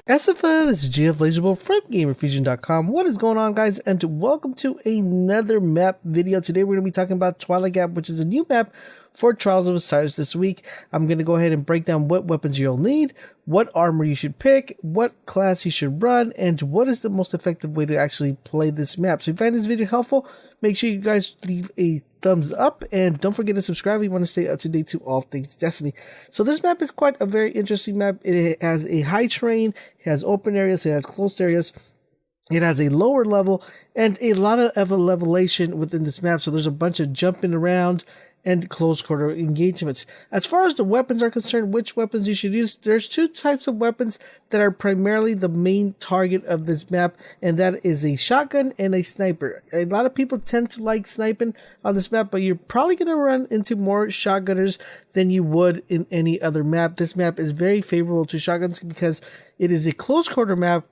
SFA, this is GF LaserBolt from GamerFusion.com. What is going on, guys, and welcome to another map video. Today we're going to be talking about Twilight Gap, which is a new map for Trials of Osiris this week. I'm going to go ahead and break down what weapons you'll need, what armor you should pick, what class you should run, and what is the most effective way to actually play this map. So if you find this video helpful, make sure you guys leave a thumbs up, and don't forget to subscribe if you want to stay up to date to all things Destiny. So this map is quite a very interesting map. It has a high terrain, it has open areas, it has closed areas, it has a lower level, and a lot of elevation within this map. So there's a bunch of jumping around and close quarter engagements. As far as the weapons are concerned, which weapons you should use, there's two types of weapons that are primarily the main target of this map, and that is a shotgun and a sniper. A lot of people tend to like sniping on this map, but you're probably going to run into more shotgunners than you would in any other map. This map is very favorable to shotguns because it is a close quarter map,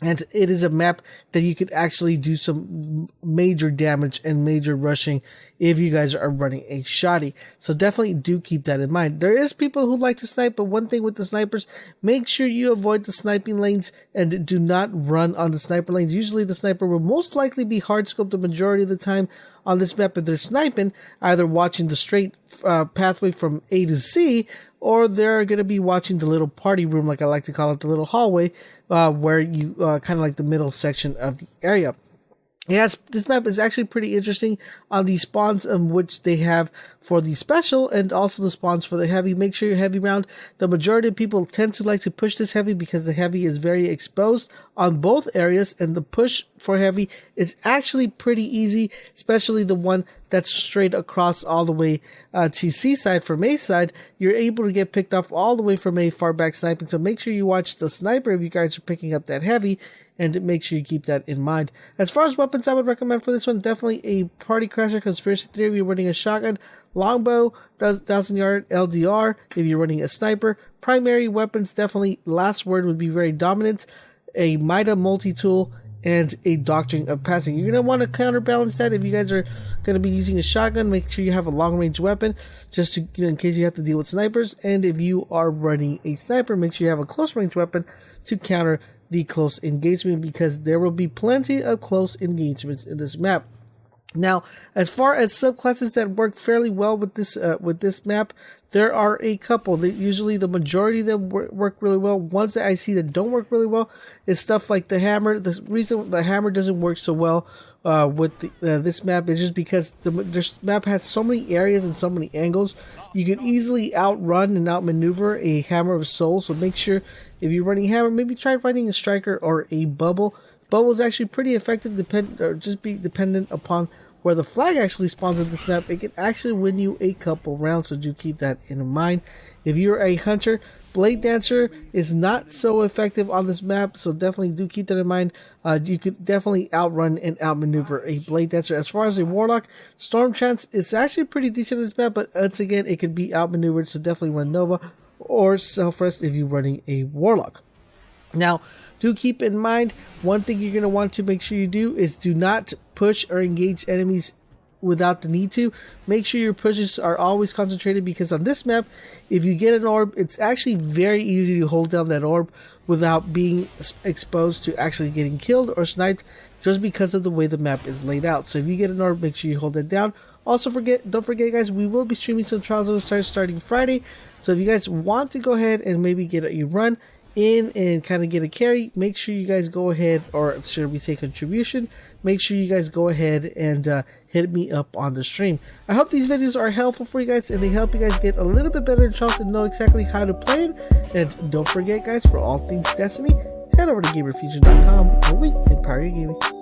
and it is a map that you could actually do some major damage and major rushing if you guys are running a shotty. So definitely do keep that in mind. There is people who like to snipe, but one thing with the snipers, make sure you avoid the sniping lanes and do not run on the sniper lanes. Usually the sniper will most likely be hard scoped the majority of the time on this map if they're sniping, either watching the straight pathway from A to C, or they're going to be watching the little party room, like I like to call it, the little hallway, where you kind of like the middle section of the area. This map is actually pretty interesting on the spawns which they have for the special and also the spawns for the heavy. Make sure you're heavy round. The majority of people tend to like to push this heavy because the heavy is very exposed on both areas, and the push for heavy is actually pretty easy, especially the one that's straight across all the way to C side from A side. You're able to get picked off all the way from A far back sniping, so make sure you watch the sniper if you guys are picking up that heavy, and make sure you keep that in mind. As far as weapons I would recommend for this one, definitely a Party Crasher Conspiracy Theory if you're running a shotgun, longbow, 1000-yard LDR if you're running a sniper. Primary weapons, definitely Last Word would be very dominant, a Mida multi-tool, and a Doctrine of Passing. You're going to want to counterbalance that if you guys are going to be using a shotgun. Make sure you have a long-range weapon just to, in case you have to deal with snipers. And if you are running a sniper, make sure you have a close-range weapon to counter the close engagement, because there will be plenty of close engagements in this map. Now, as far as subclasses that work fairly well with this map, there are a couple. Usually the majority of them work really well. Ones that I see that don't work really well is stuff like the hammer. The reason the hammer doesn't work so well with this map is just because this map has so many areas and so many angles. You can easily outrun and outmaneuver a Hammer of Souls, so make sure if you're running hammer, maybe try running a striker or a bubble. Bubble is actually pretty effective, dependent upon where the flag actually spawns in this map. It can actually win you a couple rounds, so do keep that in mind. If you're a hunter, Blade Dancer is not so effective on this map, so definitely do keep that in mind. You could definitely outrun and outmaneuver a Blade Dancer. As far as a Warlock, Storm Chance is actually pretty decent in this map, but once again, it could be outmaneuvered, so definitely run Nova or Self-Rest if you're running a Warlock. Now, do keep in mind, one thing you're going to want to make sure you do is do not push or engage enemies without the need to. Make sure your pushes are always concentrated, because on this map, if you get an orb, it's actually very easy to hold down that orb without being exposed to actually getting killed or sniped, just because of the way the map is laid out. So if you get an orb, make sure you hold it down. Also, don't forget, guys, we will be streaming some Trials of Osiris starting Friday. So if you guys want to go ahead and maybe get a run in and kind of get a carry, make sure you guys go ahead, or should we say contribution, make sure you guys go ahead and hit me up on the stream. I hope these videos are helpful for you guys, and they help you guys get a little bit better chance and know exactly how to play it. And don't forget, guys, for all things Destiny, head over to GamerFusion.com, where we empower your gaming.